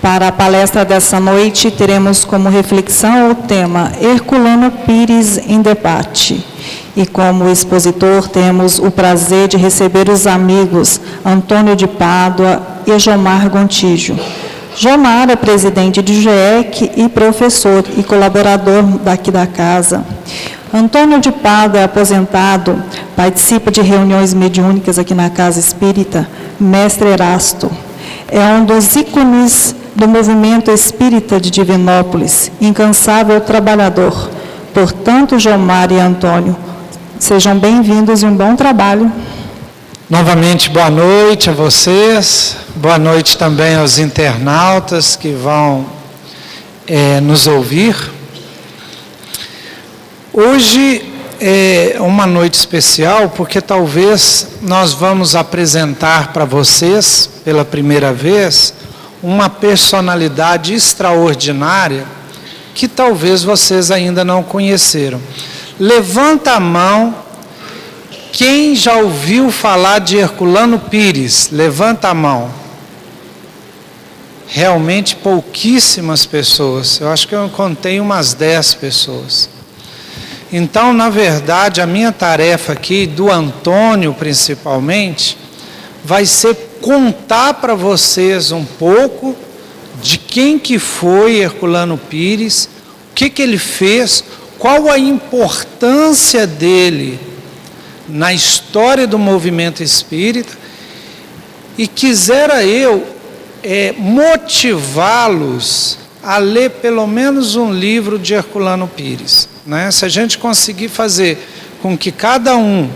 Para a palestra dessa noite, teremos como reflexão o tema Herculano Pires em debate. E como expositor, temos o prazer de receber os amigos Antônio de Pádua e Jomar Gontijo. Jomar é presidente do GEEC e professor e colaborador daqui da casa. Antônio de Pádua é aposentado, participa de reuniões mediúnicas aqui na Casa Espírita, mestre Erasto. É um dos ícones do movimento espírita de Divinópolis, incansável trabalhador. Portanto, Jomar e Antônio, sejam bem-vindos e um bom trabalho. Novamente, boa noite a vocês, boa noite também aos internautas que vão nos ouvir. Hoje é uma noite especial porque talvez nós vamos apresentar para vocês, pela primeira vez, uma personalidade extraordinária que talvez vocês ainda não conheceram. Levanta a mão quem já ouviu falar de Herculano Pires. Levanta a mão. Realmente pouquíssimas pessoas. Eu acho que eu contei umas 10 pessoas. Então, na verdade, a minha tarefa aqui, do Antônio principalmente, vai ser contar para vocês um pouco de quem que foi Herculano Pires, o que ele fez, qual a importância dele na história do movimento espírita, e quisera eu motivá-los a ler pelo menos um livro de Herculano Pires, né? Se a gente conseguir fazer com que cada um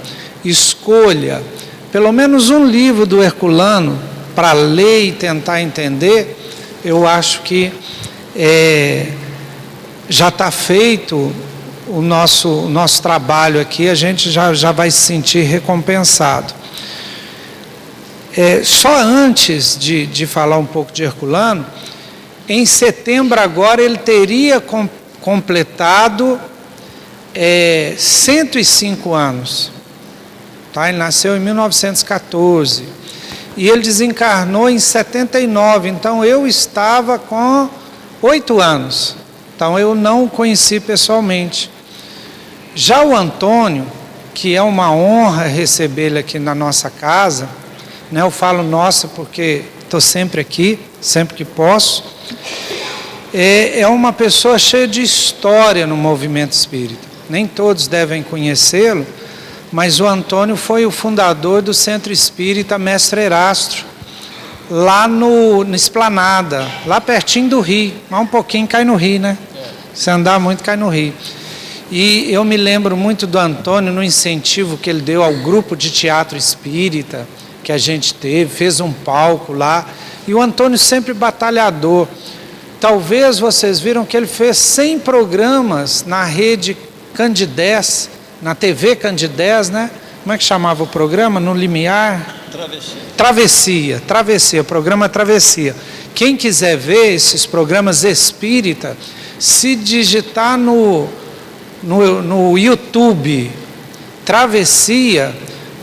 escolha pelo menos um livro do Herculano para ler e tentar entender, eu acho que já está feito o nosso trabalho aqui, a gente já vai se sentir recompensado. Só antes de falar um pouco de Herculano, em setembro agora ele teria completado 105 anos. Tá? Ele nasceu em 1914 e ele desencarnou em 79, então eu estava com 8 anos, então eu não o conheci pessoalmente. Já o Antônio, que é uma honra receber ele aqui na nossa casa, né? Eu falo nossa porque estou sempre aqui, sempre que posso, é uma pessoa cheia de história no movimento espírita. Nem todos devem conhecê-lo, mas o Antônio foi o fundador do Centro Espírita Mestre Erasto, lá no Esplanada, lá pertinho do Rio, mas um pouquinho cai no Rio, né? Se andar muito cai no Rio. E eu me lembro muito do Antônio no incentivo que ele deu ao grupo de teatro espírita que a gente teve, fez um palco lá, e o Antônio sempre batalhador. Talvez vocês viram que ele fez 100 programas na rede Candidez, na TV Candidez, né? Como é que chamava o programa? No Limiar? Travessia, programa Travessia. Quem quiser ver esses programas espírita, se digitar no YouTube Travessia,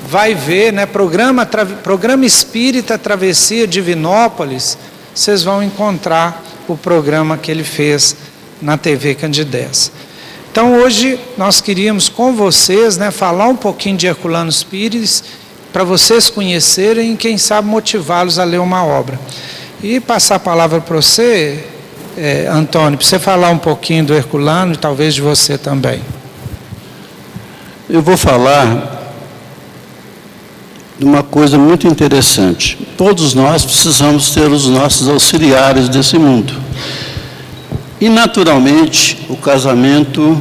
vai ver, né? Programa Espírita Travessia Divinópolis, vocês vão encontrar o programa que ele fez na TV Candidez. Então hoje nós queríamos com vocês, né, falar um pouquinho de Herculano Pires, para vocês conhecerem e quem sabe motivá-los a ler uma obra. E passar a palavra para você, Antônio, para você falar um pouquinho do Herculano e talvez de você também. Eu vou falar de uma coisa muito interessante. Todos nós precisamos ter os nossos auxiliares desse mundo. E, naturalmente, o casamento,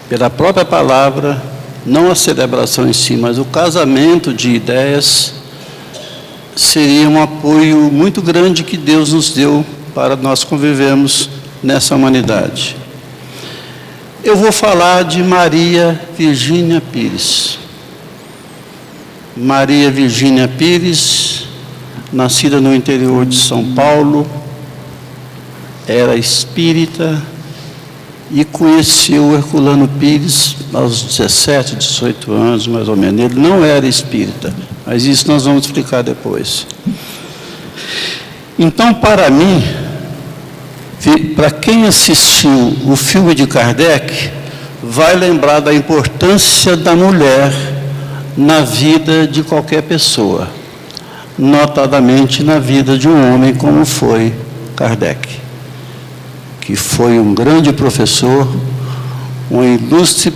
pela própria palavra, não a celebração em si, mas o casamento de ideias, seria um apoio muito grande que Deus nos deu para nós convivermos nessa humanidade. Eu vou falar de Maria Virgínia Pires. Maria Virgínia Pires, nascida no interior de São Paulo, era espírita e conheceu Herculano Pires aos 17, 18 anos, mais ou menos. Ele não era espírita, mas isso nós vamos explicar depois. Então, para mim, para quem assistiu o filme de Kardec, vai lembrar da importância da mulher na vida de qualquer pessoa, notadamente na vida de um homem como foi Kardec, que foi um grande professor, uma ilustre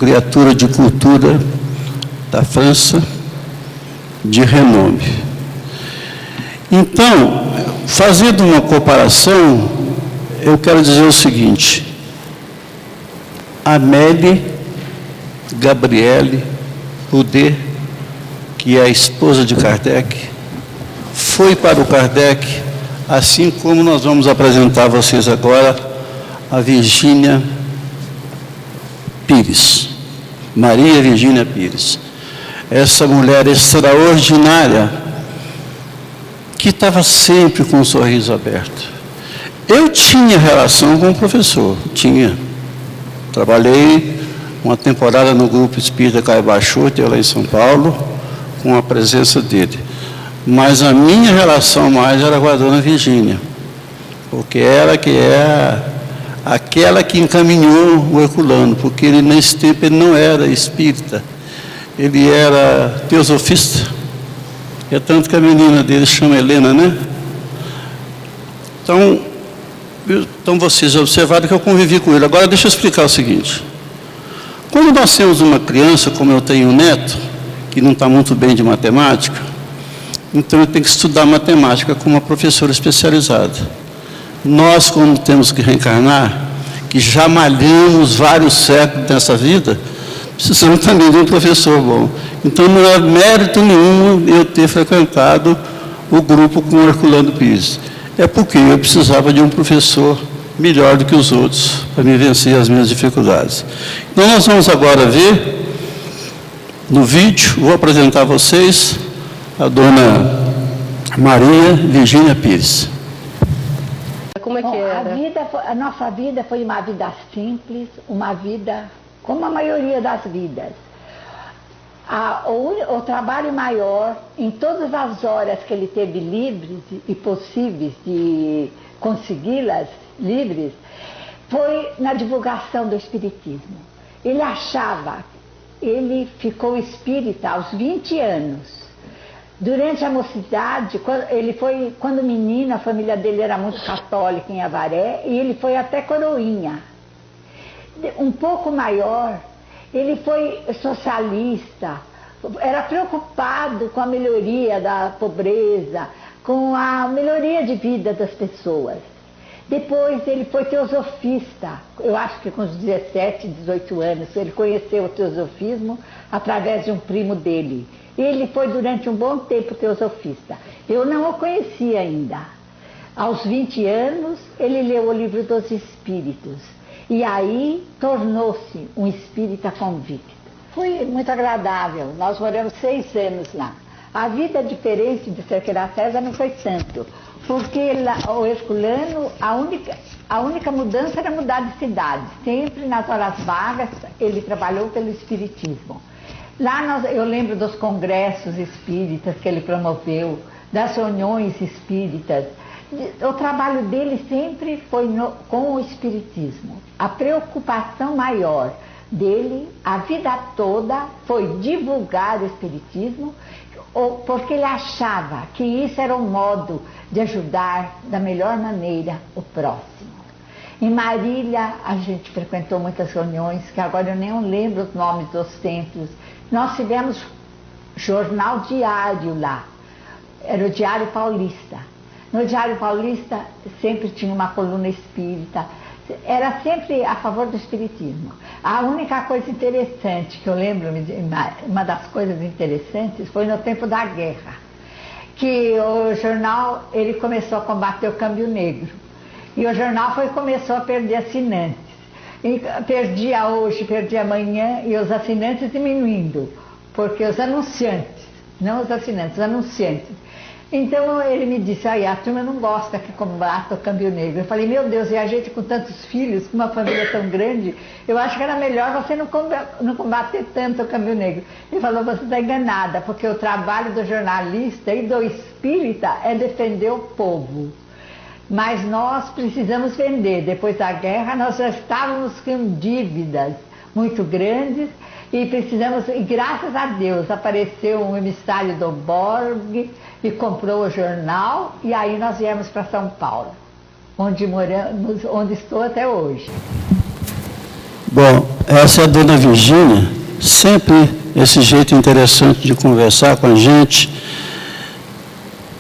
criatura de cultura da França, de renome. Então, fazendo uma comparação, eu quero dizer o seguinte: Amélie Gabrielle Rudet, que é a esposa de Kardec, foi para o Kardec, assim como nós vamos apresentar a vocês agora a Virgínia Pires, Maria Virgínia Pires. Essa mulher extraordinária, que estava sempre com um sorriso aberto. Eu tinha relação com o professor, trabalhei uma temporada no Grupo Espírita Caibachote, lá em São Paulo, com a presença dele. Mas a minha relação mais era com a dona Virgínia, porque ela que é aquela que encaminhou o Herculano, porque ele nesse tempo ele não era espírita, ele era teosofista. É tanto que a menina dele chama Helena, né? Então vocês observaram que eu convivi com ele. Agora deixa eu explicar o seguinte. Quando nós temos uma criança, como eu tenho um neto, que não está muito bem de matemática, então eu tenho que estudar matemática com uma professora especializada. Nós, quando temos que reencarnar, que já malhamos vários séculos dessa vida, precisamos também de um professor bom. Então não é mérito nenhum eu ter frequentado o grupo com o Herculano Pires. É porque eu precisava de um professor melhor do que os outros para me vencer as minhas dificuldades. Então nós vamos agora ver no vídeo, vou apresentar a vocês a dona Maria Virgínia Pires. Como é que era? A nossa vida foi uma vida simples, uma vida como a maioria das vidas. O trabalho maior, em todas as horas que ele teve livres e possíveis de consegui-las livres, foi na divulgação do Espiritismo. Ele ficou espírita aos 20 anos. Durante a mocidade, quando menino, a família dele era muito católica em Avaré, e ele foi até Coroinha. Um pouco maior, ele foi socialista, era preocupado com a melhoria da pobreza, com a melhoria de vida das pessoas. Depois ele foi teosofista, eu acho que com uns 17, 18 anos, ele conheceu o teosofismo através de um primo dele. Ele foi durante um bom tempo teosofista. Eu não o conhecia ainda. Aos 20 anos, ele leu o Livro dos Espíritos. E aí tornou-se um espírita convicto. Foi muito agradável, nós moramos 6 anos lá. A vida diferente de Cerqueira César não foi tanto, porque o Herculano, a única mudança era mudar de cidade. Sempre nas horas vagas ele trabalhou pelo espiritismo. Lá eu lembro dos congressos espíritas que ele promoveu, das reuniões espíritas. O trabalho dele sempre foi com o espiritismo. A preocupação maior dele, a vida toda, foi divulgar o espiritismo, porque ele achava que isso era um modo de ajudar da melhor maneira o próximo. Em Marília, a gente frequentou muitas reuniões, que agora eu nem lembro os nomes dos centros. Nós tivemos jornal diário lá, era o Diário Paulista. No Diário Paulista sempre tinha uma coluna espírita, era sempre a favor do espiritismo. A única coisa interessante que eu lembro, uma das coisas interessantes, foi no tempo da guerra, que o jornal ele começou a combater o câmbio negro. E o jornal começou a perder assinantes. E perdia hoje, perdia amanhã, e os assinantes diminuindo, porque os anunciantes, não os assinantes, os anunciantes, Então ele me disse, a turma não gosta que combata o câmbio negro. Eu falei, meu Deus, e a gente com tantos filhos, com uma família tão grande, eu acho que era melhor você não combater tanto o câmbio negro. Ele falou, você está enganada, porque o trabalho do jornalista e do espírita é defender o povo. Mas nós precisamos vender. Depois da guerra, nós já estávamos com dívidas muito grandes, e precisamos, e graças a Deus, apareceu um emissário do Borg e comprou o jornal, e aí nós viemos para São Paulo, onde moramos, onde estou até hoje. Bom, essa é a dona Virgínia, sempre esse jeito interessante de conversar com a gente,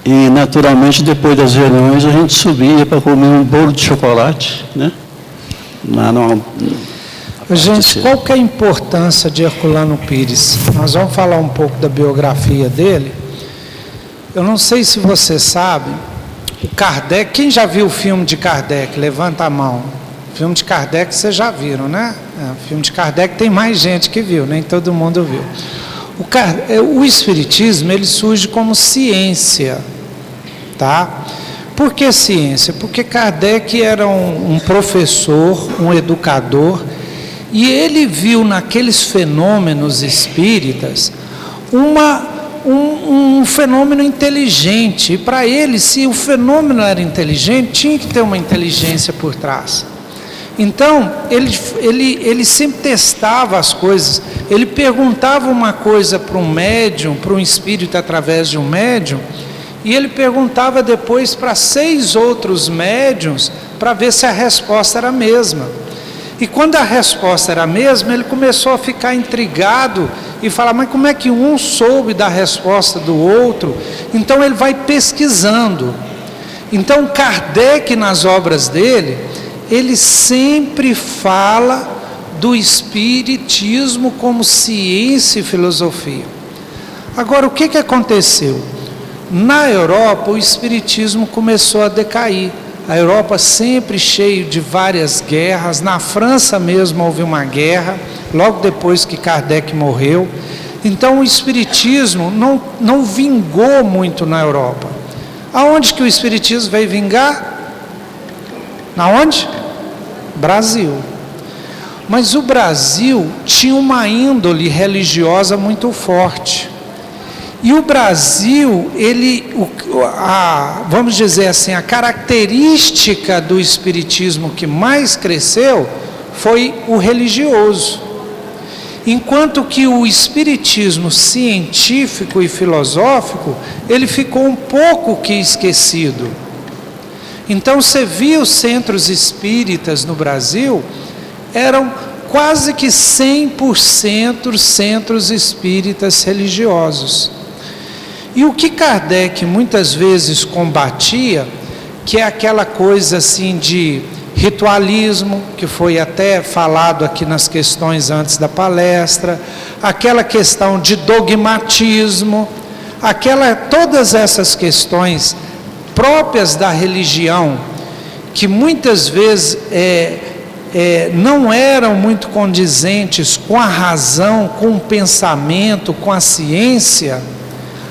e naturalmente depois das reuniões a gente subia para comer um bolo de chocolate, né? Gente, qual que é a importância de Herculano Pires? Nós vamos falar um pouco da biografia dele. Eu não sei se você sabe, o Kardec, quem já viu o filme de Kardec? Levanta a mão. O filme de Kardec vocês já viram, né? O filme de Kardec tem mais gente que viu, nem todo mundo viu. O Espiritismo, ele surge como ciência, tá? Por que ciência? Porque Kardec era um professor, um educador, e ele viu naqueles fenômenos espíritas um fenômeno inteligente. E para ele, se o fenômeno era inteligente, tinha que ter uma inteligência por trás. Então, ele sempre testava as coisas. Ele perguntava uma coisa para um médium, para um espírito através de um médium, e ele perguntava depois para 6 outros médiuns para ver se a resposta era a mesma. E quando a resposta era a mesma, ele começou a ficar intrigado e falar, mas como é que um soube da resposta do outro? Então ele vai pesquisando. Então Kardec, nas obras dele, ele sempre fala do espiritismo como ciência e filosofia. Agora, o que aconteceu? Na Europa, o espiritismo começou a decair. A Europa sempre cheia de várias guerras. Na França mesmo houve uma guerra, logo depois que Kardec morreu. Então o espiritismo não vingou muito na Europa. Aonde que o espiritismo veio vingar? Na onde? Brasil. Mas o Brasil tinha uma índole religiosa muito forte. E o Brasil, vamos dizer assim, a característica do espiritismo que mais cresceu foi o religioso. Enquanto que o espiritismo científico e filosófico, ele ficou um pouco que esquecido. Então você via os centros espíritas no Brasil, eram quase que 100% centros espíritas religiosos. E o que Kardec muitas vezes combatia, que é aquela coisa assim de ritualismo, que foi até falado aqui nas questões antes da palestra, aquela questão de dogmatismo, todas essas questões próprias da religião, que muitas vezes não eram muito condizentes com a razão, com o pensamento, com a ciência,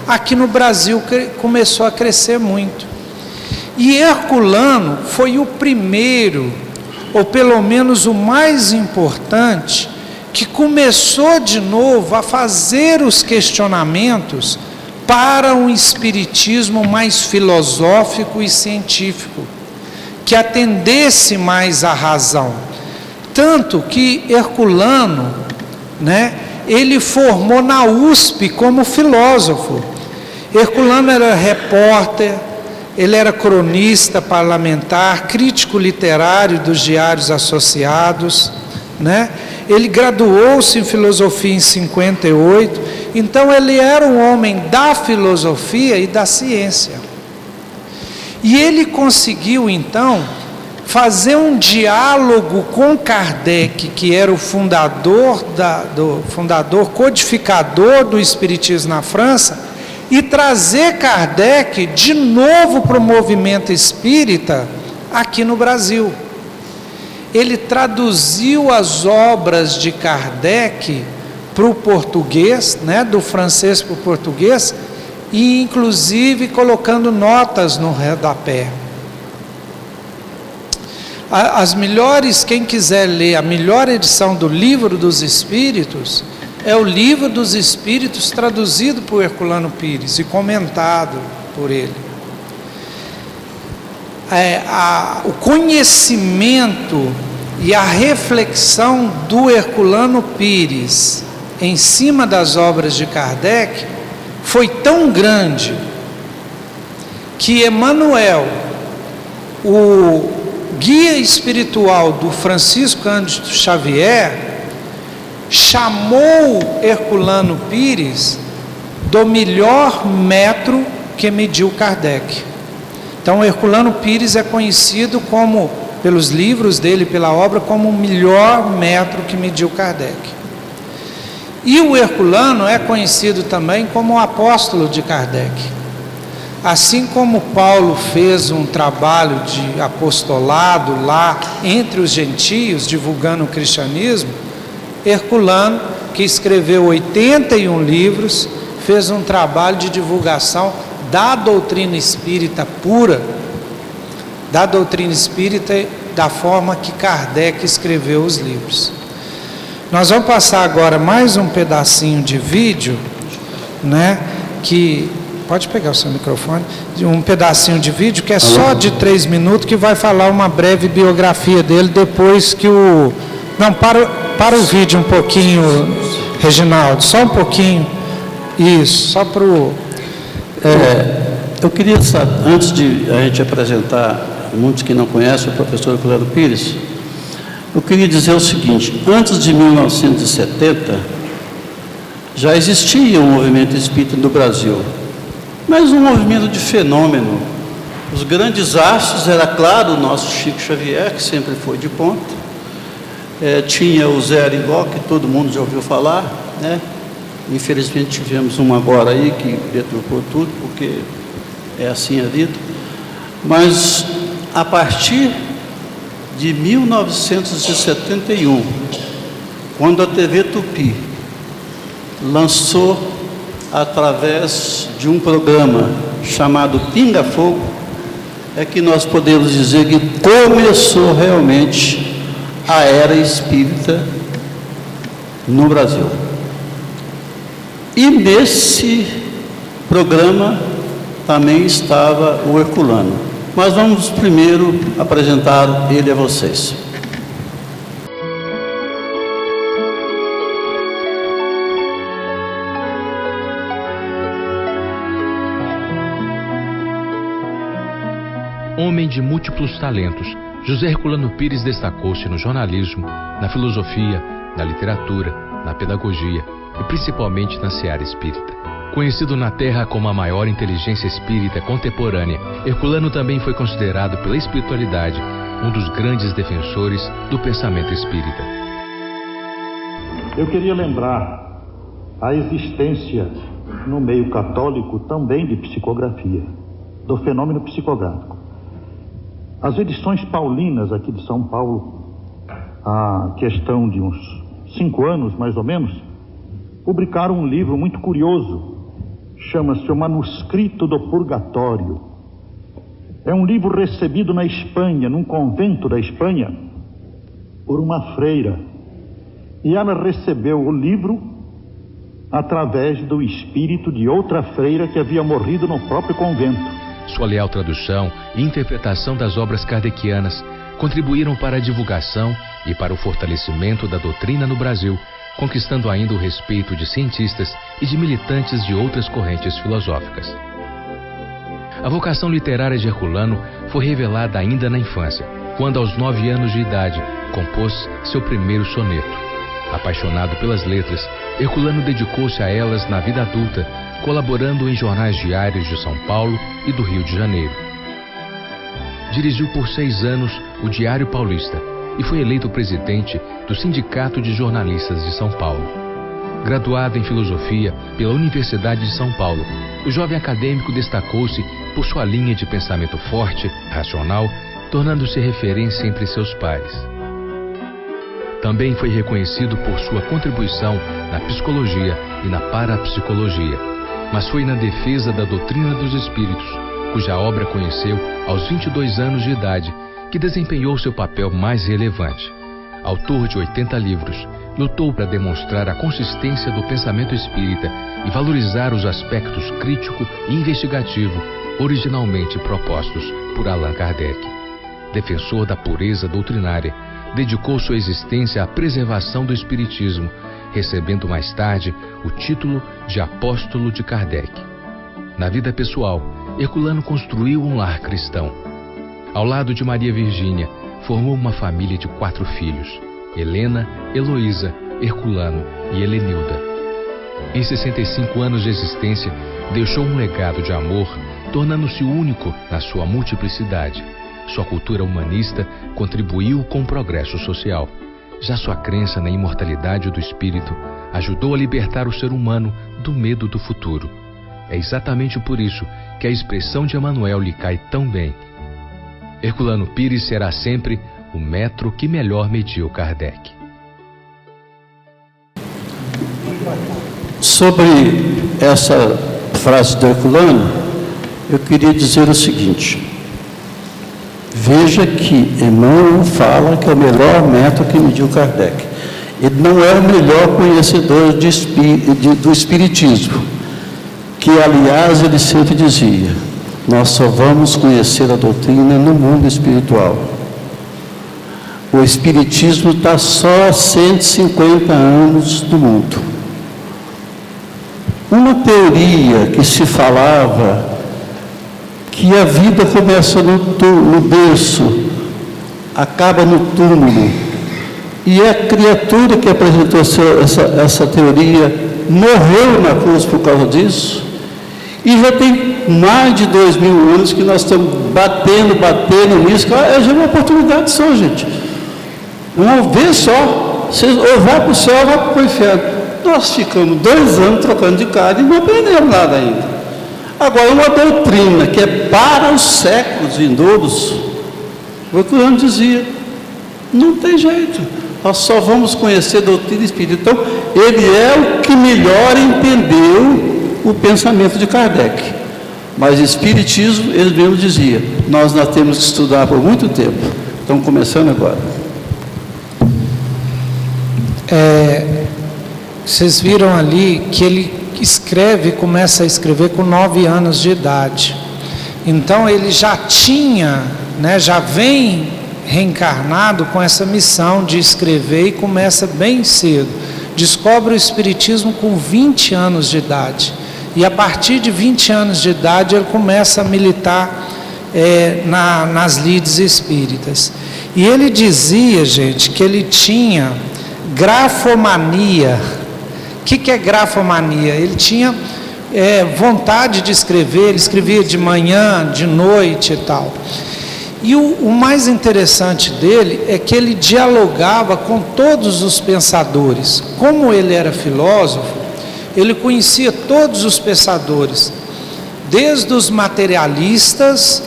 aqui no Brasil começou a crescer muito. E Herculano foi o primeiro, ou pelo menos o mais importante, que começou de novo a fazer os questionamentos para um espiritismo mais filosófico e científico, que atendesse mais à razão. Tanto que Herculano, ele formou na USP como filósofo. Herculano era repórter, ele era cronista parlamentar, crítico literário dos Diários Associados, Ele graduou-se em filosofia em 58, então ele era um homem da filosofia e da ciência. E ele conseguiu então fazer um diálogo com Kardec, que era o fundador codificador do espiritismo na França, e trazer Kardec de novo para o movimento espírita aqui no Brasil. Ele traduziu as obras de Kardec para o português, do francês para o português, e inclusive colocando notas no rodapé. As melhores, quem quiser ler a melhor edição do Livro dos Espíritos, é o Livro dos Espíritos traduzido por Herculano Pires e comentado por ele. O conhecimento e a reflexão do Herculano Pires em cima das obras de Kardec foi tão grande que Emmanuel, o guia espiritual do Francisco Cândido Xavier, chamou Herculano Pires do melhor metro que mediu Kardec. Então Herculano Pires é conhecido como, pelos livros dele, pela obra, como o melhor metro que mediu Kardec. E o Herculano é conhecido também como o apóstolo de Kardec. Assim como Paulo fez um trabalho de apostolado lá entre os gentios, divulgando o cristianismo, Herculano, que escreveu 81 livros, fez um trabalho de divulgação da doutrina espírita pura, da doutrina espírita da forma que Kardec escreveu os livros. Nós vamos passar agora mais um pedacinho de vídeo, né, que... Pode pegar o seu microfone. Um pedacinho de vídeo que é só de 3 minutos, que vai falar uma breve biografia dele depois que o... Não, para o vídeo um pouquinho, Reginaldo, só um pouquinho. Isso, só para o... Eu queria saber, antes de a gente apresentar, muitos que não conhecem o professor Herculano Pires, eu queria dizer o seguinte: antes de 1970, já existia um movimento espírita no Brasil, mas um movimento de fenômeno. Os grandes astros, era claro, o nosso Chico Xavier, que sempre foi de ponta, tinha o Zé Arigó, que todo mundo já ouviu falar, né? Infelizmente tivemos um agora aí que deturpou tudo, porque é assim a vida. Mas a partir de 1971, quando a TV Tupi lançou, através de um programa chamado Pinga Fogo, é que nós podemos dizer que começou realmente a era espírita no Brasil. E nesse programa também estava o Herculano. Mas vamos primeiro apresentar ele a vocês. Homem de múltiplos talentos, José Herculano Pires destacou-se no jornalismo, na filosofia, na literatura, na pedagogia e principalmente na seara espírita. Conhecido na Terra como a maior inteligência espírita contemporânea, Herculano também foi considerado pela espiritualidade um dos grandes defensores do pensamento espírita. Eu queria lembrar a existência no meio católico também de psicografia, do fenômeno psicográfico. As edições paulinas aqui de São Paulo, há questão de uns 5 anos mais ou menos, publicaram um livro muito curioso, chama-se O Manuscrito do Purgatório. É um livro recebido na Espanha, num convento da Espanha, por uma freira. E ela recebeu o livro através do espírito de outra freira que havia morrido no próprio convento. Sua leal tradução e interpretação das obras kardecianas contribuíram para a divulgação e para o fortalecimento da doutrina no Brasil, conquistando ainda o respeito de cientistas e de militantes de outras correntes filosóficas. A vocação literária de Herculano foi revelada ainda na infância, quando aos 9 anos de idade compôs seu primeiro soneto. Apaixonado pelas letras, Herculano dedicou-se a elas na vida adulta, colaborando em jornais diários de São Paulo e do Rio de Janeiro. Dirigiu por 6 anos o Diário Paulista e foi eleito presidente do Sindicato de Jornalistas de São Paulo. Graduado em Filosofia pela Universidade de São Paulo, o jovem acadêmico destacou-se por sua linha de pensamento forte, racional, tornando-se referência entre seus pares. Também foi reconhecido por sua contribuição na psicologia e na parapsicologia. mas foi na defesa da doutrina dos espíritos, cuja obra conheceu aos 22 anos de idade, que desempenhou seu papel mais relevante. Autor de 80 livros, lutou para demonstrar a consistência do pensamento espírita e valorizar os aspectos crítico e investigativo originalmente propostos por Allan Kardec. Defensor da pureza doutrinária, dedicou sua existência à preservação do espiritismo, recebendo mais tarde o título de Apóstolo de Kardec. Na vida pessoal, Herculano construiu um lar cristão. Ao lado de Maria Virgínia, formou uma família de 4 filhos: Helena, Heloísa, Herculano e Helenilda. Em 65 anos de existência, deixou um legado de amor, tornando-se único na sua multiplicidade. Sua cultura humanista contribuiu com o progresso social. Já sua crença na imortalidade do espírito ajudou a libertar o ser humano do medo do futuro. É exatamente por isso que a expressão de Emmanuel lhe cai tão bem. Herculano Pires será sempre o metro que melhor mediu Kardec. Sobre essa frase do Herculano, eu queria dizer o seguinte: veja que Emmanuel fala que é o melhor método que mediu Kardec. Ele não é o melhor conhecedor do Espiritismo, que aliás ele sempre dizia: nós só vamos conhecer a doutrina no mundo espiritual. O Espiritismo está só há 150 anos no mundo. Uma teoria que se falava que a vida começa no berço, acaba no túmulo, e a criatura que apresentou essa teoria morreu na cruz por causa disso, e já tem mais de 2000 anos que nós estamos batendo nisso. Já é uma oportunidade só, gente. Uma vez só, vocês ou vai para o céu ou vai para o inferno. Nós ficamos 2 anos trocando de cara e não aprendemos nada ainda. Agora, uma doutrina que é para os séculos vindouros, o Herculano dizia: não tem jeito, nós só vamos conhecer a doutrina espírita. Então, ele é o que melhor entendeu o pensamento de Kardec. Mas Espiritismo, ele mesmo dizia: nós temos que estudar por muito tempo. Estamos começando agora. Vocês viram ali que ele começa a escrever com 9 anos de idade. Então ele já tinha, já vem reencarnado com essa missão de escrever e começa bem cedo. Descobre o Espiritismo com 20 anos de idade. E a partir de 20 anos de idade ele começa a militar nas lides espíritas. E ele dizia, gente, que ele tinha grafomania. O que é grafomania? Ele tinha vontade de escrever, ele escrevia de manhã, de noite e tal. E o mais interessante dele é que ele dialogava com todos os pensadores. Como ele era filósofo, ele conhecia todos os pensadores, desde os materialistas,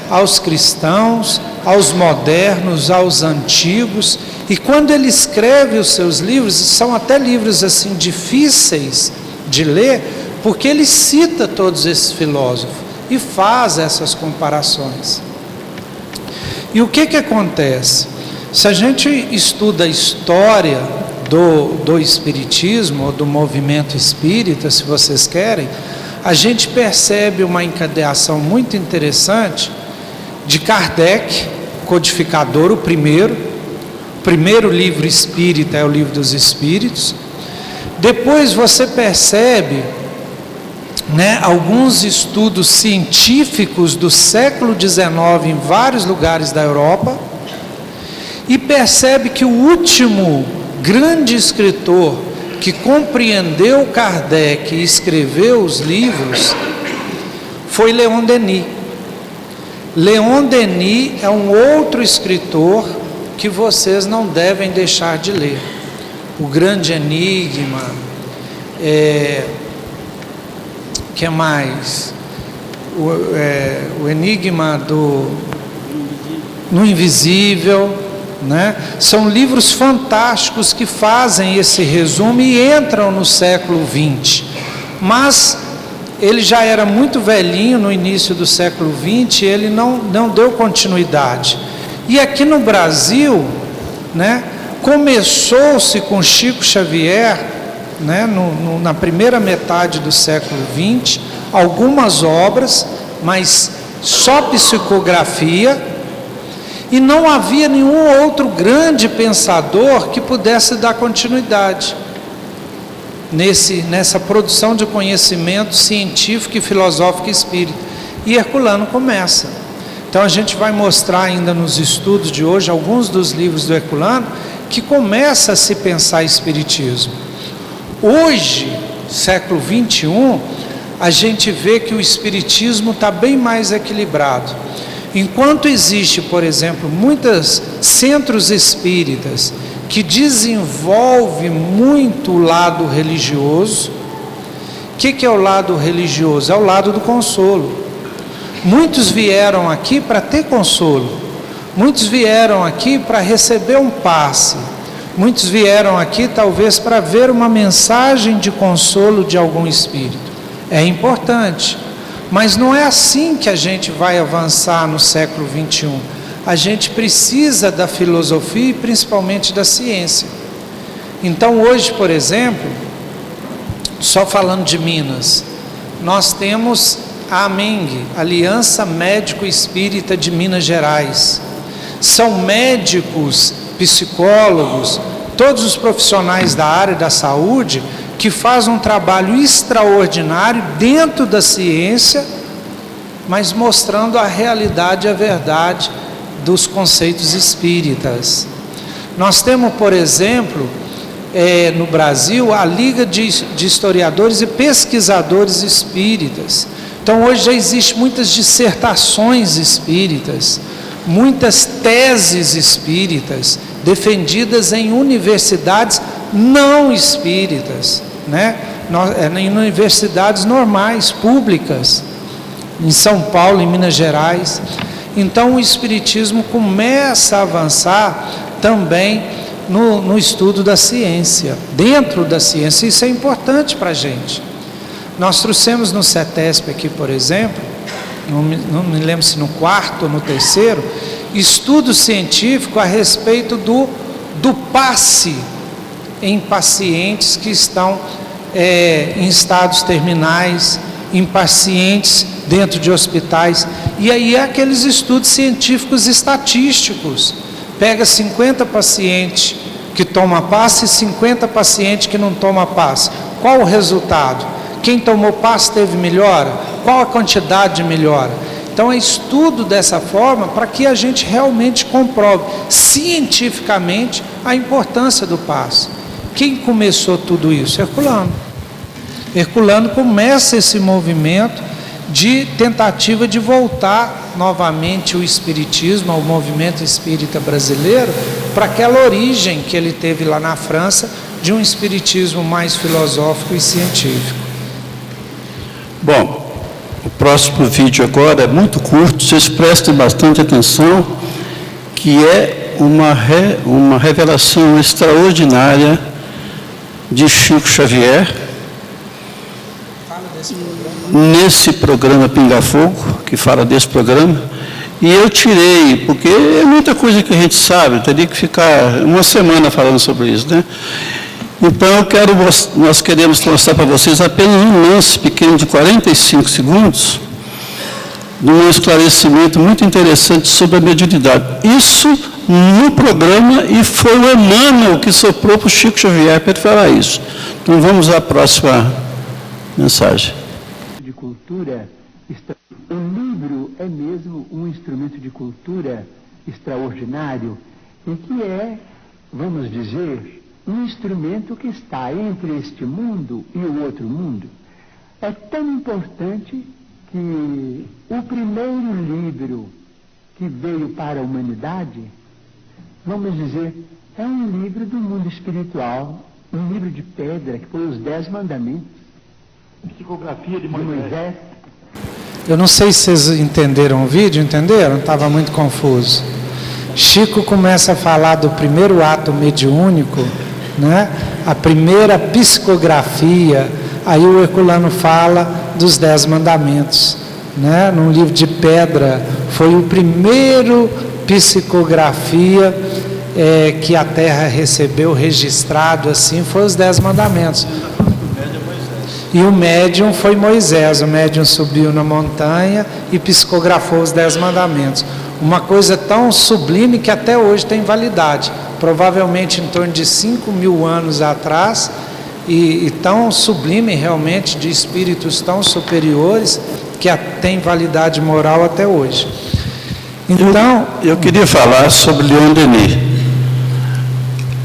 aos cristãos, aos modernos, aos antigos. E quando ele escreve os seus livros, são até livros assim difíceis de ler, porque ele cita todos esses filósofos e faz essas comparações. E o que acontece? Se a gente estuda a história do Espiritismo, ou do movimento espírita, se vocês querem, a gente percebe uma encadeação muito interessante de Kardec, codificador, o primeiro livro espírita é o Livro dos Espíritos. Depois você percebe alguns estudos científicos do século XIX em vários lugares da Europa, e percebe que o último grande escritor que compreendeu Kardec e escreveu os livros foi Leon Denis. Leon Denis é um outro escritor que vocês não devem deixar de ler. O Grande Enigma, que mais? O Enigma no Invisível, São livros fantásticos que fazem esse resumo e entram no século XX. Mas ele já era muito velhinho no início do século XX, ele não deu continuidade. E aqui no Brasil, né, começou-se com Chico Xavier, né, na primeira metade do século XX, algumas obras, mas só psicografia, e não havia nenhum outro grande pensador que pudesse dar continuidade nessa produção de conhecimento científico e filosófico espírita. E Herculano começa. Então a gente vai mostrar ainda nos estudos de hoje alguns dos livros do Herculano que começa a se pensar espiritismo. Hoje, século 21, a gente vê que o espiritismo está bem mais equilibrado. Enquanto existe, por exemplo, muitos centros espíritas que desenvolvem muito o lado religioso. O que é o lado religioso? É o lado do consolo. Muitos vieram aqui para ter consolo. Muitos vieram aqui para receber um passe. Muitos vieram aqui talvez para ver uma mensagem de consolo de algum espírito. É importante, mas não é assim que a gente vai avançar no século 21. A gente precisa da filosofia e principalmente da ciência. Então hoje, por exemplo, só falando de Minas, nós temos a AMENG, Aliança Médico Espírita de Minas Gerais. São médicos, psicólogos, todos os profissionais da área da saúde que fazem um trabalho extraordinário dentro da ciência, mas mostrando a realidade e a verdade dos conceitos espíritas. Nós temos, por exemplo, no Brasil, a Liga de Historiadores e Pesquisadores Espíritas. Então hoje já existem muitas dissertações espíritas, muitas teses espíritas, defendidas em universidades não espíritas, né? Em universidades normais, públicas, em São Paulo, em Minas Gerais. Então o espiritismo começa a avançar também no estudo da ciência, dentro da ciência. Isso é importante para a gente. Nós trouxemos no CETESP aqui, por exemplo, não me lembro se no 4º ou no 3º, estudo científico a respeito do passe em pacientes que estão em estados terminais, em pacientes dentro de hospitais. E aí aqueles estudos científicos estatísticos. Pega 50 pacientes que tomam passe e 50 pacientes que não tomam passe. Qual o resultado? Quem tomou passe teve melhora? Qual a quantidade de melhora? Então é estudo dessa forma para que a gente realmente comprove cientificamente a importância do passe. Quem começou tudo isso? Herculano. Herculano começa esse movimento de tentativa de voltar novamente o espiritismo, ao movimento espírita brasileiro, para aquela origem que ele teve lá na França, de um espiritismo mais filosófico e científico. Bom, o próximo vídeo agora é muito curto, vocês prestem bastante atenção, que é uma revelação extraordinária de Chico Xavier, nesse programa Pinga Fogo, que fala desse programa, e eu tirei, porque é muita coisa que a gente sabe, eu teria que ficar uma semana falando sobre isso, né? Então nós queremos mostrar para vocês apenas um lance pequeno de 45 segundos, de um esclarecimento muito interessante sobre a mediunidade. Isso no programa, e foi o Emmanuel que soprou para o Chico Xavier para falar isso. Então vamos à próxima mensagem. De cultura, o livro é mesmo um instrumento de cultura extraordinário, e que é, vamos dizer, um instrumento que está entre este mundo e o outro mundo. É tão importante que o primeiro livro que veio para a humanidade, vamos dizer, é um livro do mundo espiritual, um livro de pedra, que foi os 10 mandamentos. Psicografia de Moisés. Eu não sei se vocês entenderam o vídeo, entenderam? Estava muito confuso. Chico começa a falar do primeiro ato mediúnico, né? A primeira psicografia. Aí o Herculano fala dos 10 mandamentos, né? Num livro de pedra, foi o primeiro psicografia que a terra recebeu registrado assim, foi os 10 mandamentos. E o médium foi Moisés. O médium subiu na montanha e psicografou os 10 mandamentos. Uma coisa tão sublime que até hoje tem validade. Provavelmente em torno de 5.000 anos atrás, e tão sublime realmente, de espíritos tão superiores, que tem validade moral até hoje. Então, eu queria falar sobre Leon Denis.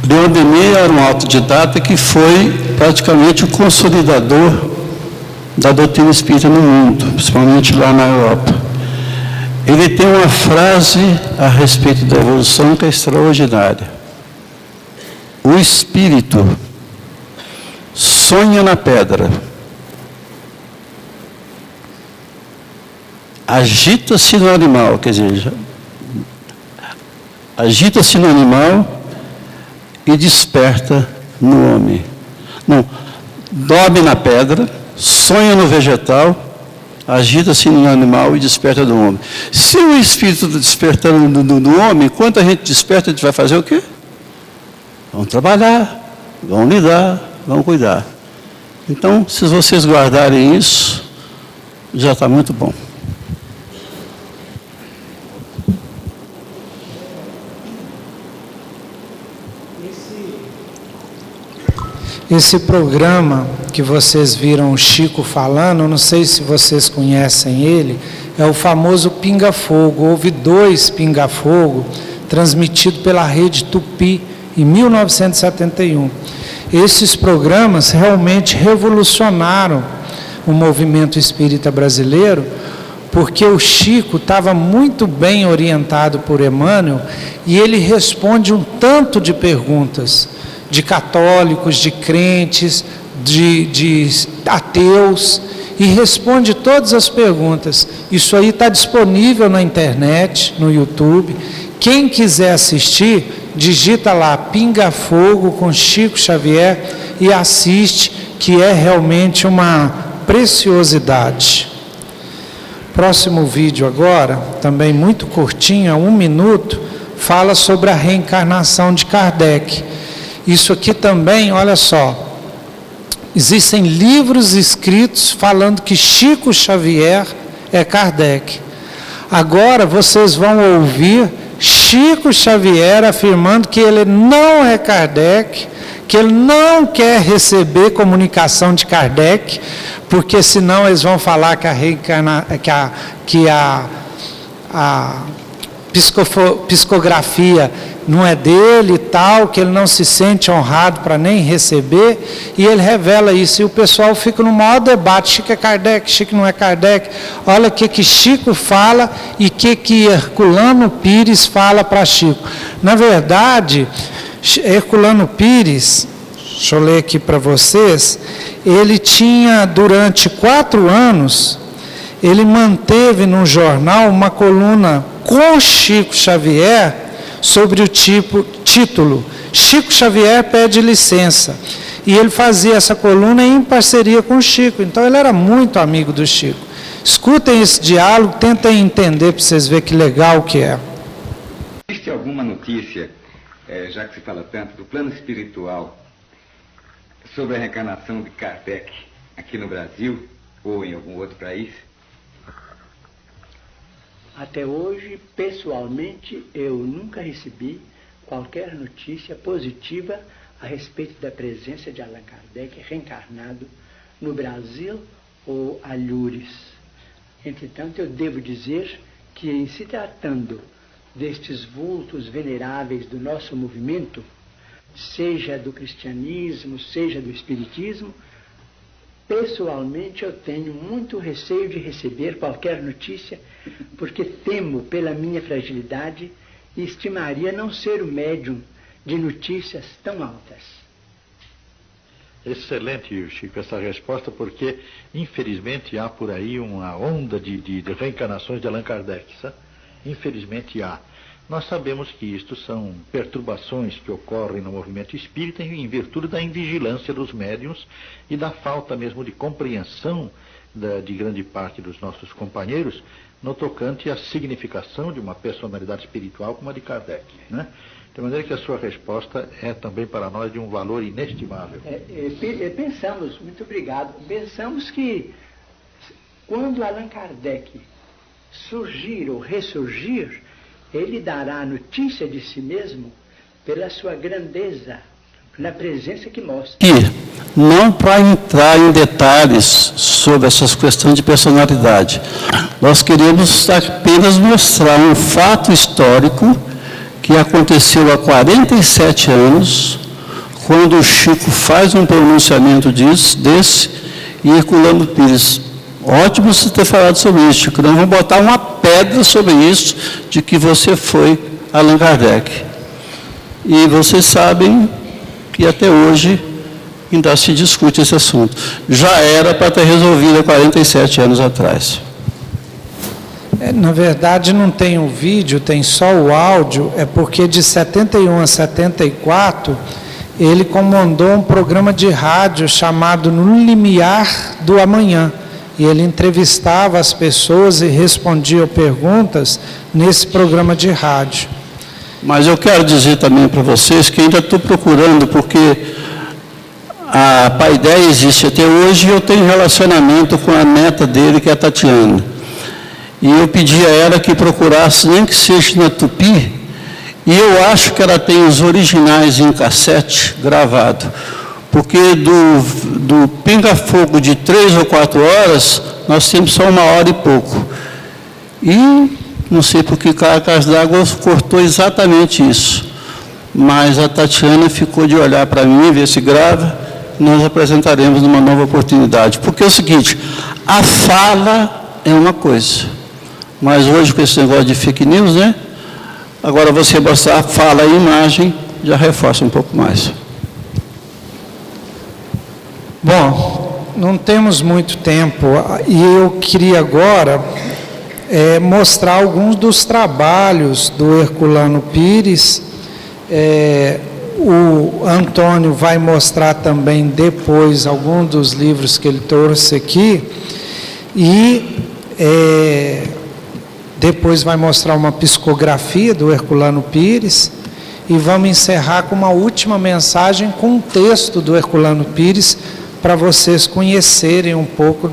Leon Denis era um autodidata que foi praticamente o consolidador da doutrina espírita no mundo, principalmente lá na Europa. Ele tem uma frase a respeito da evolução que é extraordinária. O espírito sonha na pedra, agita-se no animal, quer dizer, agita-se no animal e desperta no homem. Não, dorme na pedra, sonha no vegetal, agita-se no animal e desperta do homem. Se o espírito está despertando do homem, quando a gente desperta, a gente vai fazer o quê? Vamos trabalhar, vamos lidar, vamos cuidar. Então, se vocês guardarem isso, já está muito bom. Esse programa que vocês viram o Chico falando, eu não sei se vocês conhecem ele, é o famoso Pinga Fogo. Houve 2 Pinga Fogo transmitidos pela Rede Tupi em 1971. Esses programas realmente revolucionaram o movimento espírita brasileiro, porque o Chico estava muito bem orientado por Emmanuel e ele responde um tanto de perguntas de católicos, de crentes, de ateus, e responde todas as perguntas. Isso aí está disponível na internet, no YouTube. Quem quiser assistir, digita lá Pinga Fogo com Chico Xavier e assiste, que é realmente uma preciosidade. Próximo vídeo agora, também muito curtinho, 1 minuto, fala sobre a reencarnação de Kardec. Isso aqui também, olha só, existem livros escritos falando que Chico Xavier é Kardec. Agora vocês vão ouvir Chico Xavier afirmando que ele não é Kardec, que ele não quer receber comunicação de Kardec, porque senão eles vão falar que a psicografia não é dele e tal, que ele não se sente honrado para nem receber, e ele revela isso, e o pessoal fica no maior debate, Chico é Kardec, Chico não é Kardec. Olha o que Chico fala e o que Herculano Pires fala para Chico. Na verdade, Herculano Pires, deixa eu ler aqui para vocês, ele tinha, durante 4 anos, ele manteve no jornal uma coluna com Chico Xavier, sobre o título Chico Xavier pede licença, e ele fazia essa coluna em parceria com o Chico. Então ele era muito amigo do Chico. Escutem esse diálogo, tentem entender para vocês verem que legal que é. Existe alguma notícia, já que se fala tanto do plano espiritual, sobre a reencarnação de Kardec aqui no Brasil ou em algum outro país? Até hoje, pessoalmente, eu nunca recebi qualquer notícia positiva a respeito da presença de Allan Kardec reencarnado no Brasil ou alhures. Entretanto, eu devo dizer que, em se tratando destes vultos veneráveis do nosso movimento, seja do cristianismo, seja do espiritismo, pessoalmente eu tenho muito receio de receber qualquer notícia, porque temo pela minha fragilidade e estimaria não ser o médium de notícias tão altas. Excelente, Chico, essa resposta, porque infelizmente há por aí uma onda de reencarnações de Allan Kardec, sabe? Infelizmente há. Nós sabemos que isto são perturbações que ocorrem no movimento espírita em virtude da invigilância dos médiuns e da falta mesmo de compreensão de grande parte dos nossos companheiros no tocante à significação de uma personalidade espiritual como a de Kardec, né? De maneira que a sua resposta é também para nós de um valor inestimável. Pensamos, muito obrigado, pensamos que quando Allan Kardec surgir ou ressurgir, ele dará notícia de si mesmo pela sua grandeza, pela presença que mostra. E não para entrar em detalhes sobre essas questões de personalidade, nós queremos apenas mostrar um fato histórico que aconteceu há 47 anos, quando o Chico faz um pronunciamento desse, e Herculano Pires, ótimo você ter falado sobre isso, Chico, nós vamos botar uma pedra sobre isso, de que você foi Allan Kardec. E vocês sabem que até hoje ainda se discute esse assunto. Já era para ter resolvido há 47 anos atrás. Na verdade, não tem o vídeo, tem só o áudio, é porque de 71 a 74, ele comandou um programa de rádio chamado No Limiar do Amanhã. E ele entrevistava as pessoas e respondia perguntas nesse programa de rádio. Mas eu quero dizer também para vocês que ainda estou procurando, porque a Paideia existe até hoje e eu tenho relacionamento com a neta dele, que é a Tatiana. E eu pedi a ela que procurasse, nem que seja na Tupi, e eu acho que ela tem os originais em cassete gravado, porque do pinga-fogo de 3 ou 4 horas, nós temos só 1 hora e pouco. E não sei por que Caracas d'Água cortou exatamente isso, mas a Tatiana ficou de olhar para mim, ver se grava, nós apresentaremos numa nova oportunidade. Porque é o seguinte, a fala é uma coisa, mas hoje com esse negócio de fake news, né? Agora você mostrar a fala e a imagem, já reforça um pouco mais. Bom, não temos muito tempo e eu queria agora mostrar alguns dos trabalhos do Herculano Pires. O Antônio vai mostrar também depois alguns dos livros que ele trouxe aqui e depois vai mostrar uma psicografia do Herculano Pires e vamos encerrar com uma última mensagem com um texto do Herculano Pires para vocês conhecerem um pouco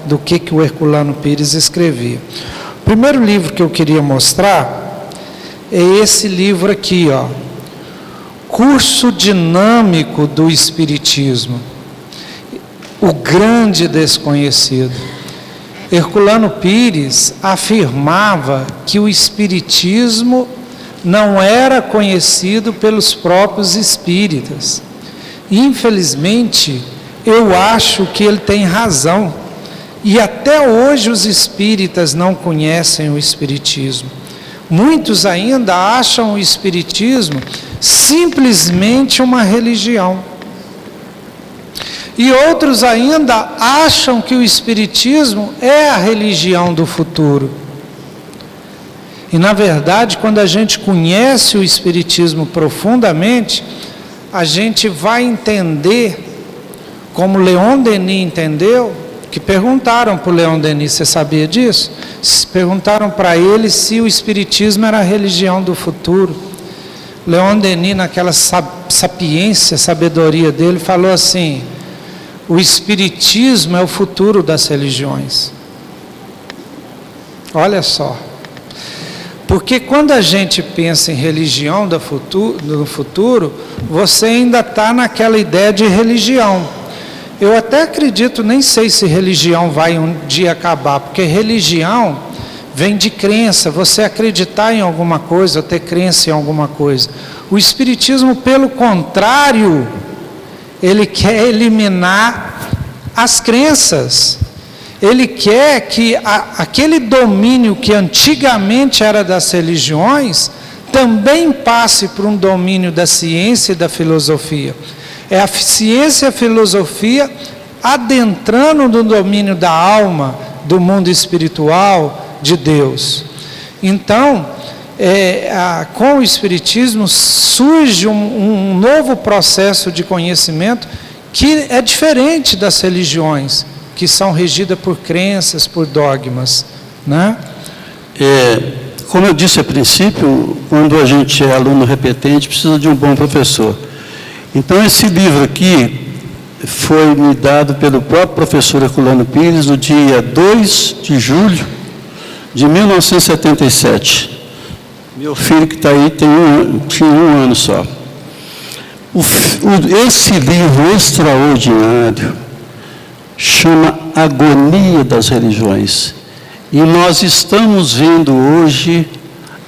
do que o Herculano Pires escrevia. O primeiro livro que eu queria mostrar é esse livro aqui, ó, Curso Dinâmico do Espiritismo, o Grande Desconhecido. Herculano Pires afirmava que o Espiritismo não era conhecido pelos próprios espíritas. Infelizmente, eu acho que ele tem razão. E até hoje os espíritas não conhecem o Espiritismo. Muitos ainda acham o Espiritismo simplesmente uma religião. E outros ainda acham que o Espiritismo é a religião do futuro. E na verdade, quando a gente conhece o Espiritismo profundamente, a gente vai entender, como Leon Denis entendeu, que perguntaram para o Leon Denis, você sabia disso? Perguntaram para ele se o Espiritismo era a religião do futuro. Leon Denis, naquela sapiência, sabedoria dele, falou assim: o Espiritismo é o futuro das religiões. Olha só. Porque quando a gente pensa em religião no futuro, você ainda está naquela ideia de religião. Eu até acredito, nem sei se religião vai um dia acabar, porque religião vem de crença, você acreditar em alguma coisa, ou ter crença em alguma coisa. O Espiritismo, pelo contrário, ele quer eliminar as crenças. Ele quer que aquele domínio que antigamente era das religiões também passe para um domínio da ciência e da filosofia. É a ciência e a filosofia adentrando no domínio da alma, do mundo espiritual, de Deus. Então, com o Espiritismo surge um novo processo de conhecimento que é diferente das religiões. que são regidas por crenças, por dogmas, né? Como eu disse a princípio, quando a gente é aluno repetente, precisa de um bom professor. Então, esse livro aqui foi me dado pelo próprio professor Herculano Pires no dia 2 de julho de 1977. Meu filho que está aí tinha um ano só. Esse livro extraordinário chama Agonia das Religiões. E nós estamos vendo hoje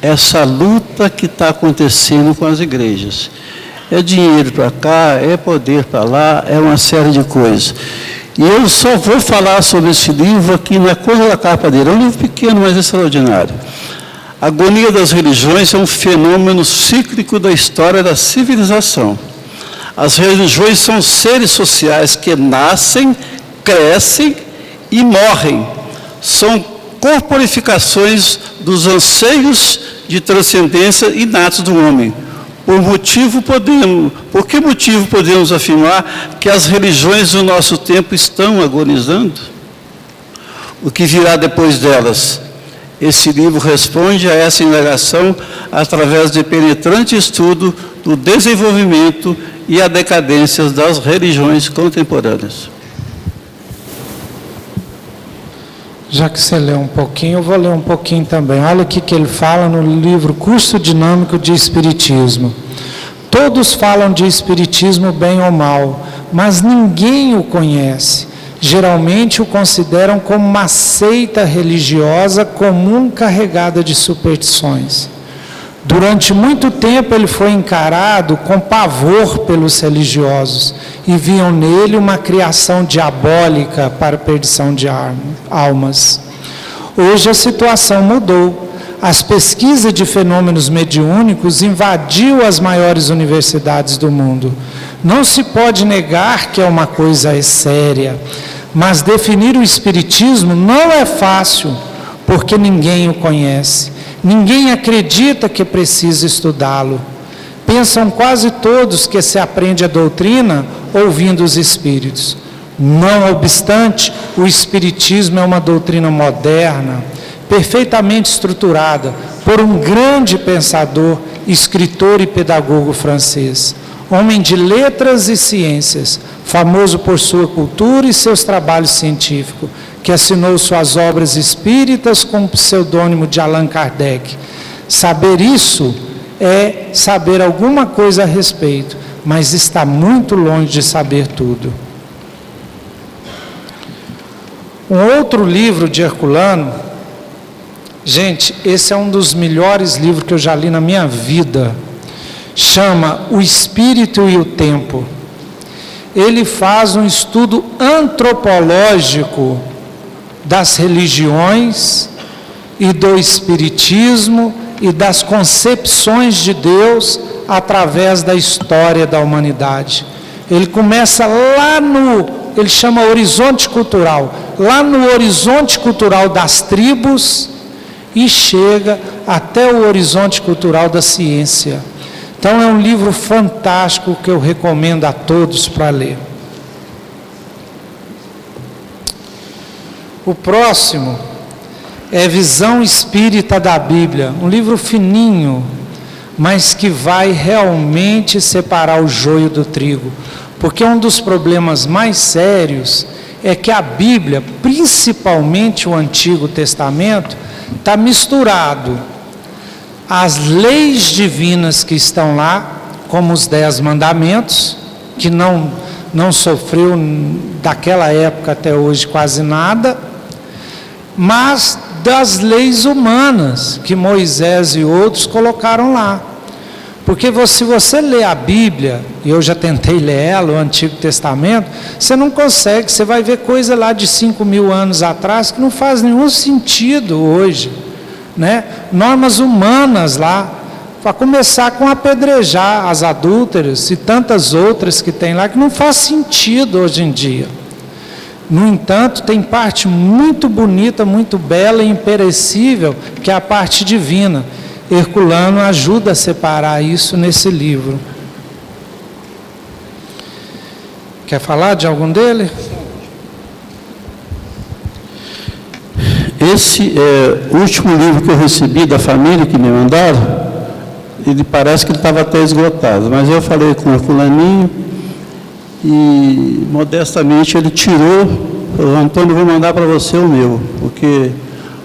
essa luta que está acontecendo com as igrejas. É dinheiro para cá, é poder para lá, é uma série de coisas. E eu só vou falar sobre esse livro aqui na coisa da capa dele. É um livro pequeno, mas extraordinário. A agonia das religiões é um fenômeno cíclico da história da civilização. As religiões são seres sociais que nascem, crescem e morrem. São corporificações dos anseios de transcendência inatos do homem. Por que motivo podemos afirmar que as religiões do nosso tempo estão agonizando? O que virá depois delas? Esse livro responde a essa indagação através de penetrante estudo do desenvolvimento e a decadência das religiões contemporâneas. Já que você leu um pouquinho, eu vou ler um pouquinho também. Olha o que ele fala no livro Curso Dinâmico de Espiritismo. Todos falam de Espiritismo bem ou mal, mas ninguém o conhece. Geralmente o consideram como uma seita religiosa comum carregada de superstições. Durante muito tempo ele foi encarado com pavor pelos religiosos e viam nele uma criação diabólica para a perdição de almas. Hoje a situação mudou. As pesquisas de fenômenos mediúnicos invadiu as maiores universidades do mundo. Não se pode negar que é uma coisa séria, mas definir o espiritismo não é fácil, porque ninguém o conhece. Ninguém acredita que precisa estudá-lo. Pensam quase todos que se aprende a doutrina ouvindo os espíritos. Não obstante, o espiritismo é uma doutrina moderna, perfeitamente estruturada por um grande pensador, escritor e pedagogo francês, homem de letras e ciências, famoso por sua cultura e seus trabalhos científicos, que assinou suas obras espíritas com o pseudônimo de Allan Kardec. Saber isso é saber alguma coisa a respeito, mas está muito longe de saber tudo. Um outro livro de Herculano, gente, esse é um dos melhores livros que eu já li na minha vida, chama O Espírito e o Tempo. Ele faz um estudo antropológico das religiões e do espiritismo e das concepções de Deus através da história da humanidade. Ele começa lá ele chama horizonte cultural, lá no horizonte cultural das tribos e chega até o horizonte cultural da ciência. Então é um livro fantástico que eu recomendo a todos para ler. O próximo é Visão Espírita da Bíblia, um livro fininho, mas que vai realmente separar o joio do trigo, porque um dos problemas mais sérios é que a Bíblia, principalmente o Antigo Testamento, está misturado as leis divinas que estão lá, como os 10 mandamentos, que não sofreu daquela época até hoje quase nada, mas das leis humanas que Moisés e outros colocaram lá. Porque se você lê a Bíblia, e eu já tentei ler ela, o Antigo Testamento, você não consegue, você vai ver coisa lá de 5.000 anos atrás que não faz nenhum sentido hoje, né? Normas humanas lá, para começar com apedrejar as adúlteras e tantas outras que tem lá que não faz sentido hoje em dia. No entanto, tem parte muito bonita, muito bela e imperecível, que é a parte divina. Herculano ajuda a separar isso nesse livro. Quer falar de algum dele? Esse último livro que eu recebi da família que me mandaram, ele parece que ele estava até esgotado, mas eu falei com o fulaninho e modestamente ele tirou, falou: Antônio, eu vou mandar para você o meu, porque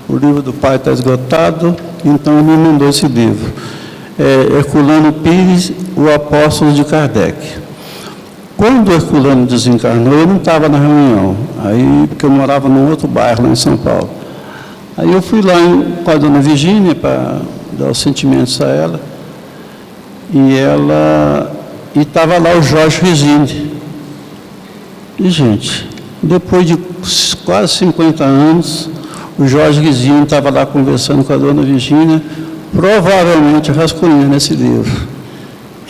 o livro do pai está esgotado, então ele me mandou esse livro. Herculano Pires, o Apóstolo de Kardec. Quando o Herculano desencarnou, eu não estava na reunião, aí, porque eu morava num outro bairro lá em São Paulo. Aí eu fui lá com a dona Virgínia para dar os sentimentos a ela, e estava lá o Jorge Rezende. E, gente, depois de quase 50 anos, o Jorge Rezende estava lá conversando com a dona Virgínia, provavelmente rascunhando esse livro.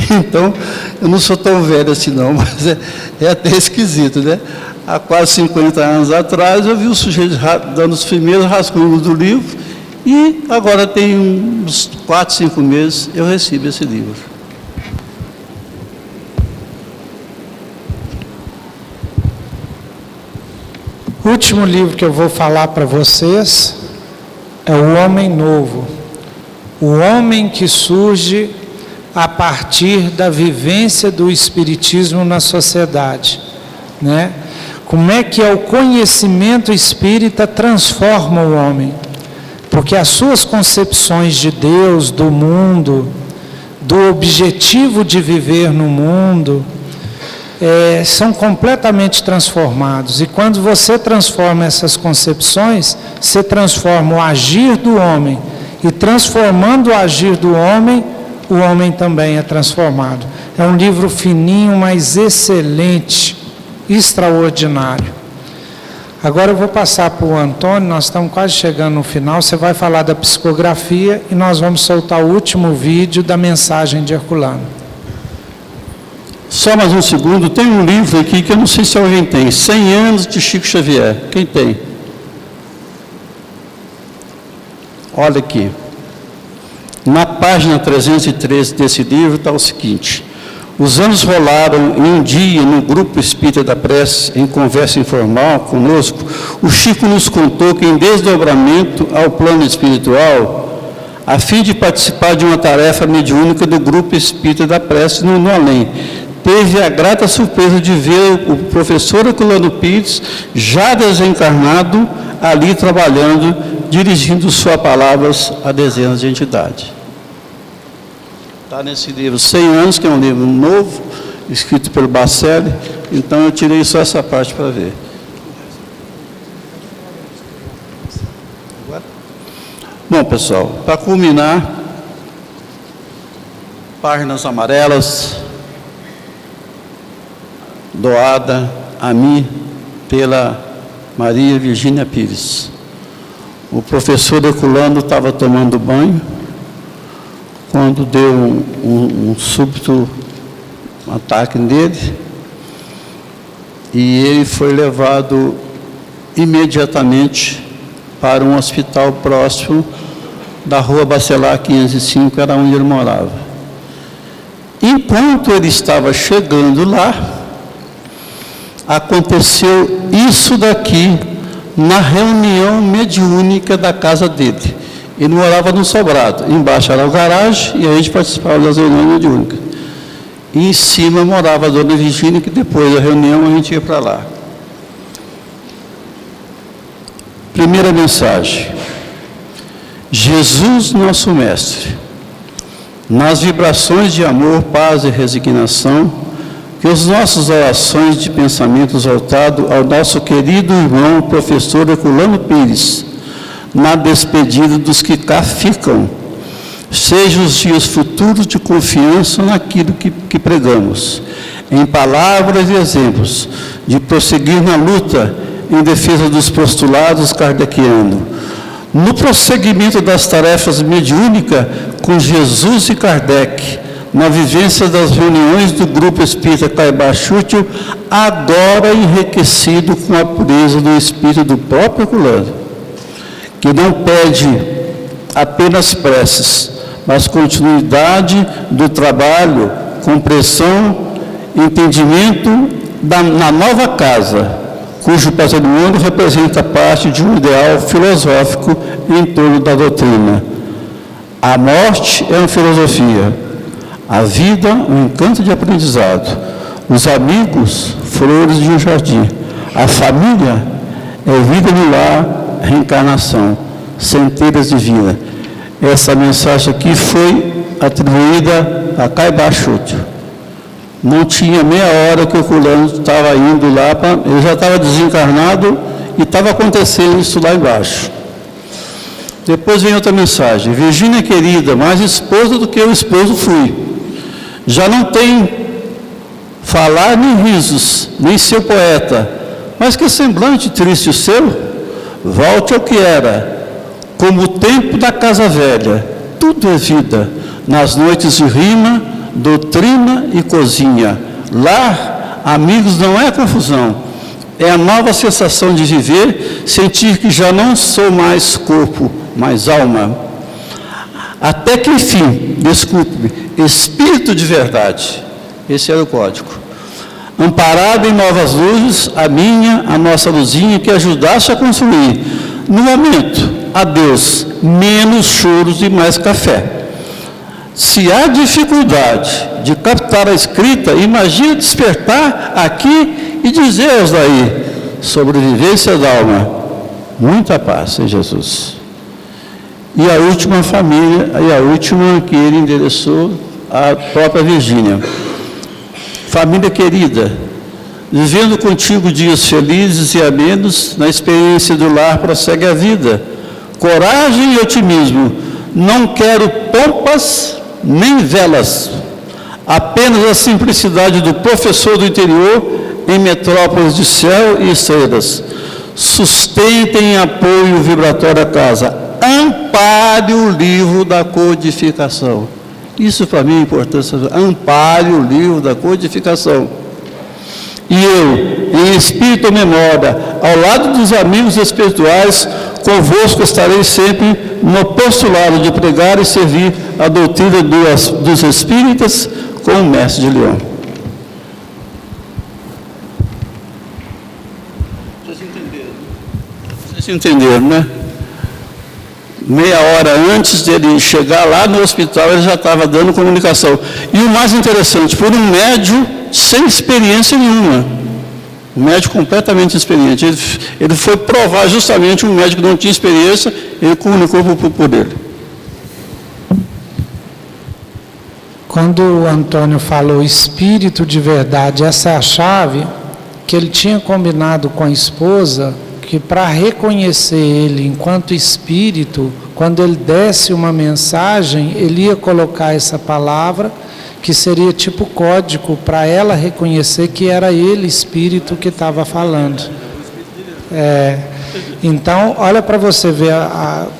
Então, eu não sou tão velho assim não, mas é até esquisito, né? Há quase 50 anos atrás, eu vi o sujeito dando os primeiros rascunhos do livro, e agora tem uns 4, 5 meses, eu recebo esse livro. O último livro que eu vou falar para vocês é O Homem Novo. O homem que surge a partir da vivência do espiritismo na sociedade, né? Como é que o conhecimento espírita transforma o homem? Porque as suas concepções de Deus, do mundo, do objetivo de viver no mundo, são completamente transformados. E quando você transforma essas concepções, você transforma o agir do homem. E transformando o agir do homem, o homem também é transformado. É um livro fininho, mas excelente, extraordinário. Agora eu vou passar para o Antônio, nós estamos quase chegando no final, você vai falar da psicografia e nós vamos soltar o último vídeo da mensagem de Herculano. Só mais um segundo, tem um livro aqui que eu não sei se alguém tem, 100 anos de Chico Xavier. Quem tem? Olha aqui. Na página 313 desse livro está o seguinte: os anos rolaram e um dia, no grupo Espírita da Prece, em conversa informal conosco, o Chico nos contou que em desdobramento ao plano espiritual, a fim de participar de uma tarefa mediúnica do grupo Espírita da Prece no além, teve a grata surpresa de ver o professor Herculano Pires, já desencarnado, ali trabalhando, dirigindo suas palavras a dezenas de entidades. Está nesse livro 100 anos, que é um livro novo, escrito pelo Bacelli, então eu tirei só essa parte para ver. Bom, pessoal, para culminar, páginas amarelas, doada a mim pela Maria Virgínia Pires. O professor Herculano estava tomando banho, quando deu um súbito ataque nele, e ele foi levado imediatamente para um hospital próximo da Rua Bacelar 505, era onde ele morava. Enquanto ele estava chegando lá, aconteceu isso daqui na reunião mediúnica da casa dele. Ele morava no sobrado, embaixo era o garagem e a gente participava das reuniões mediúnicas. E em cima morava a dona Virgínia, que depois da reunião a gente ia para lá. Primeira mensagem: Jesus, nosso Mestre, nas vibrações de amor, paz e resignação, que as nossas orações de pensamentos voltados ao nosso querido irmão, professor Herculano Pires, na despedida dos que cá ficam, sejam os dias futuros de confiança naquilo que pregamos, em palavras e exemplos, de prosseguir na luta em defesa dos postulados kardecianos, no prosseguimento das tarefas mediúnicas com Jesus e Kardec, na vivência das reuniões do Grupo Espírita Caibá Chútil, agora enriquecido com a pureza do espírito do próprio Herculano, que não pede apenas preces, mas continuidade do trabalho, compreensão, entendimento na nova casa, cujo patrimônio representa parte de um ideal filosófico em torno da doutrina. A morte é uma filosofia, a vida um encanto de aprendizado, os amigos, flores de um jardim, a família é vida no lar, reencarnação, centelhas de vida. Essa mensagem aqui foi atribuída a Caibachuto. Não tinha meia hora que o fulano estava indo lá, ele já estava desencarnado e estava acontecendo isso lá embaixo. Depois vem outra mensagem. Virgínia querida, mais esposa do que eu esposo fui. Já não tem falar nem risos, nem ser poeta, mas que semblante triste o seu. Volte ao que era, como o tempo da casa velha. Tudo é vida, nas noites de rima, doutrina e cozinha. Lar, amigos, não é confusão. É a nova sensação de viver, sentir que já não sou mais corpo, mais alma. Até que, enfim, desculpe-me, espírito de verdade. Esse era o código. Amparado em novas luzes, a nossa luzinha, que ajudasse a construir. No momento, adeus, menos choros e mais café. Se há dificuldade de captar a escrita, imagine despertar aqui e dizer aos daí, sobrevivência da alma, muita paz em Jesus. E a última família, e a última que ele endereçou à própria Virgínia. Família querida, vivendo contigo dias felizes e amenos, na experiência do lar prossegue a vida. Coragem e otimismo, não quero pompas nem velas, apenas a simplicidade do professor do interior em metrópoles de céu e estrelas. Sustentem em apoio vibratório a casa, ampare o livro da codificação. Isso para mim é importante, ampare o livro da codificação. E eu, em espírito ou memória, ao lado dos amigos espirituais, convosco estarei sempre no postulado de pregar e servir a doutrina dos espíritas com o mestre de Leão. Vocês entenderam, né? Meia hora antes dele chegar lá no hospital, ele já estava dando comunicação. E o mais interessante, por um médium sem experiência nenhuma. Um médico completamente inexperiente. Ele foi provar justamente um médico que não tinha experiência, ele comunicou por ele. Quando o Antônio falou espírito de verdade, essa é a chave que ele tinha combinado com a esposa, que para reconhecer ele enquanto espírito, quando ele desse uma mensagem, ele ia colocar essa palavra, que seria tipo código, para ela reconhecer que era ele, espírito, que estava falando. Então, olha para você ver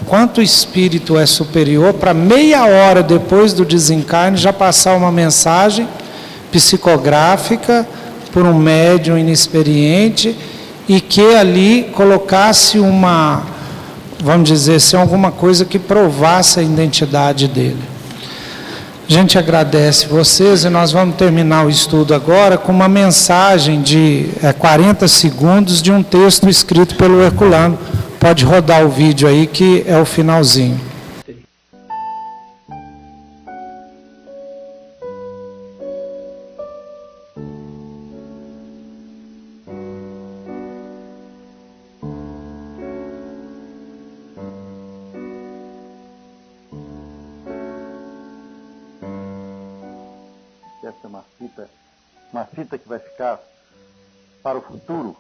quanto o espírito é superior, para meia hora depois do desencarne, já passar uma mensagem psicográfica por um médium inexperiente, e que ali colocasse uma, vamos dizer assim, alguma coisa que provasse a identidade dele. A gente agradece vocês e nós vamos terminar o estudo agora com uma mensagem de 40 segundos de um texto escrito pelo Herculano. Pode rodar o vídeo aí que é o finalzinho. Essa é uma fita que vai ficar para o futuro.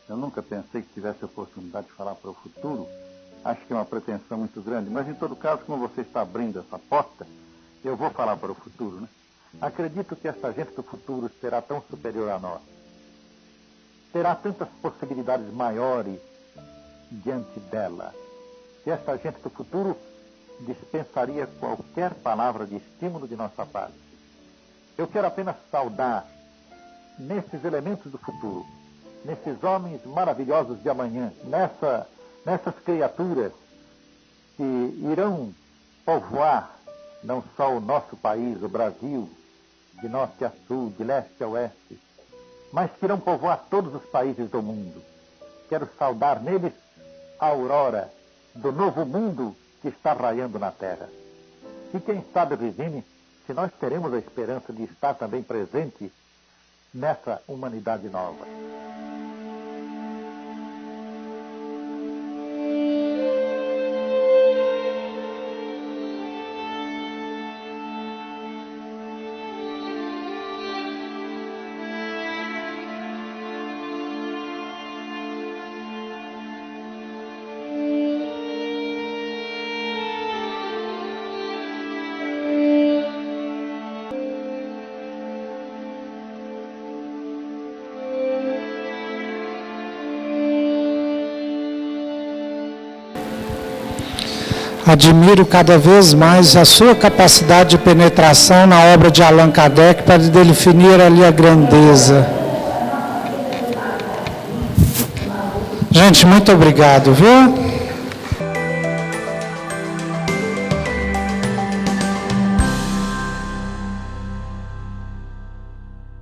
Eu nunca pensei que tivesse a oportunidade de falar para o futuro. Acho que é uma pretensão muito grande, mas em todo caso, como você está abrindo essa porta, eu vou falar para o futuro, né? Acredito que essa gente do futuro será tão superior a nós. Terá tantas possibilidades maiores diante dela, que essa gente do futuro dispensaria qualquer palavra de estímulo de nossa parte. Eu quero apenas saudar, nesses elementos do futuro, nesses homens maravilhosos de amanhã, nessas criaturas que irão povoar não só o nosso país, o Brasil, de norte a sul, de leste a oeste, mas que irão povoar todos os países do mundo. Quero saudar neles a aurora do novo mundo que está raiando na Terra. E quem sabe, Regine, se nós teremos a esperança de estar também presente nessa humanidade nova. Admiro cada vez mais a sua capacidade de penetração na obra de Allan Kardec para definir ali a grandeza. Gente, muito obrigado, viu?